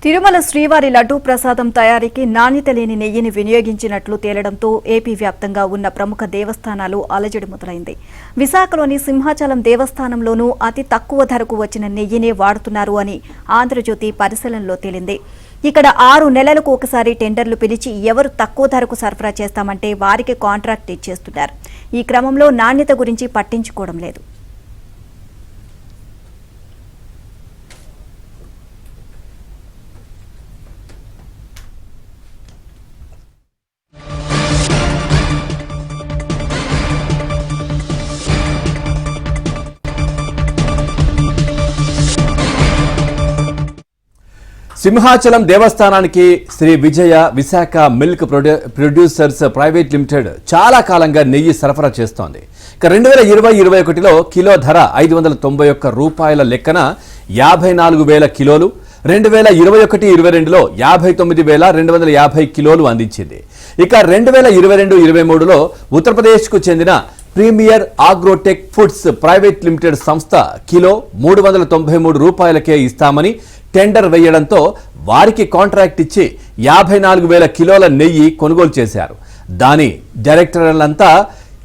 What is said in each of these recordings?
తిరుమల శ్రీవారి లడ్డూ ప్రసాదం తయారీకి నాణ్యత లేని నెయ్యిని వినియోగించినట్లు తేలడంతో ఏపీ వ్యాప్తంగా ఉన్న ప్రముఖ దేవస్థానాలు అలజడి మొదలైంది. విశాఖలోని సింహాచలం దేవస్థానంలోనూ అతి తక్కువ ధరకు వచ్చిన నెయ్యినే వాడుతున్నారు అని ఆంధ్రజ్యోతి పరిశీలనలో తేలింది. ఇక్కడ 6 నెలలకు ఒకసారి టెండర్లు పిలిచి ఎవరు తక్కువ ధరకు సరఫరా చేస్తామంటే వారికి కాంట్రాక్ట్ ఇచ్చేస్తున్నారు. ఈ క్రమంలో నాణ్యత గురించి పట్టించుకోవడం లేదు. సింహాచలం దేవస్థానానికి Sri Vijaya Visakha milk producers private limited చాలా కాలంగా నెయ్యి సరఫరా చేస్తోంది. 2020-21లో కిలో ధర 591 రూపాయల లెక్కన 54,000 కిలోలు, 2021-22లో 59,250 కిలోలు అందించింది. ఇక 2022-23లో ఉత్తరప్రదేశ్కు చెందిన premier agrotech foods private limited సంస్థ కిలో 393 రూపాయలకే ఇస్తామని టెండర్ వేయడంతో వారికి కాంట్రాక్ట్ ఇచ్చి 54,000 కిలోల నెయ్యి కొనుగోలు చేశారు. దాని డైరెక్టర్లంతా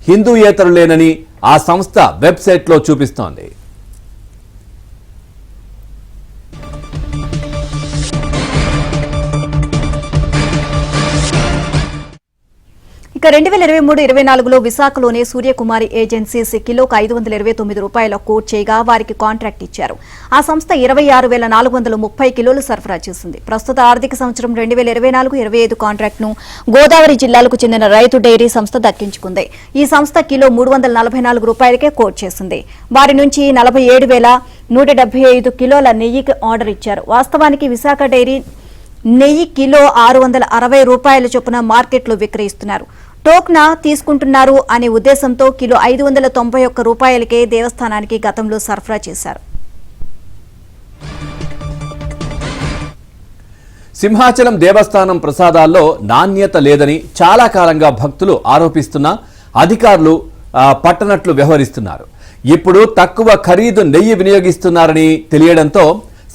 హిందూయేతరులేనని ఆ సంస్థ వెబ్సైట్లో చూపిస్తోంది. ఇక 2023-24లో విశాఖలోని సూర్యకుమారి ఏజెన్సీస్ కిలోకు 529 రూపాయల కోట్ చేయగా వారికి కాంట్రాక్ట్ ఇచ్చారు. ఆ సంస్థ 26,430 కిలోలు సరఫరా చేసింది. ప్రస్తుత ఆర్థిక సంవత్సరం 2024-25 కాంట్రాక్ట్ను గోదావరి జిల్లాలకు చెందిన రైతు డైరీ సంస్థ దక్కించుకుంది. ఈ సంస్థ కిలో 344 రూపాయలకే కోట్ చేసింది. వారి నుంచి 47,175 కిలోల నెయ్యికి ఆర్డర్ ఇచ్చారు. వాస్తవానికి విశాఖ డైరీ నెయ్యి కిలో 660 రూపాయల చొప్పున మార్కెట్లో విక్రయిస్తున్నారు. టోక్నా తీసుకుంటున్నారు అనే ఉద్దేశంతో కిలో 591 రూపాయలకే దేవస్థానానికి గతంలో సరఫరా చేశారు. సింహాచలం దేవస్థానం ప్రసాదాల్లో నాణ్యత లేదని చాలా కాలంగా భక్తులు ఆరోపిస్తున్నా అధికారులు పట్టనట్లు వ్యవహరిస్తున్నారు. ఇప్పుడు తక్కువ ఖరీదు నెయ్యి వినియోగిస్తున్నారని తెలియడంతో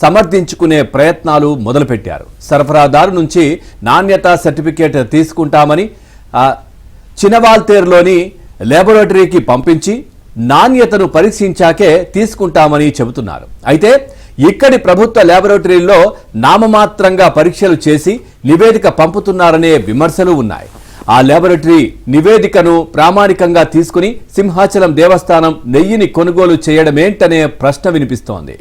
సమర్థించుకునే ప్రయత్నాలు మొదలుపెట్టారు. సరఫరాదారు నుంచి నాణ్యత సర్టిఫికేట్ తీసుకుంటామని చినవాల్తేరులోని ల్యాబొరేటరీకి పంపించి నాణ్యతను పరీక్షించాకే తీసుకుంటామని చెబుతున్నారు. అయితే ఇక్కడి ప్రభుత్వ ల్యాబొరేటరీల్లో నామమాత్రంగా పరీక్షలు చేసి నివేదిక పంపుతున్నారనే విమర్శలు ఉన్నాయి. ఆ ల్యాబొరేటరీ నివేదికను ప్రామాణికంగా తీసుకుని సింహాచలం దేవస్థానం నెయ్యిని కొనుగోలు చేయడమేంటనే ప్రశ్న వినిపిస్తోంది.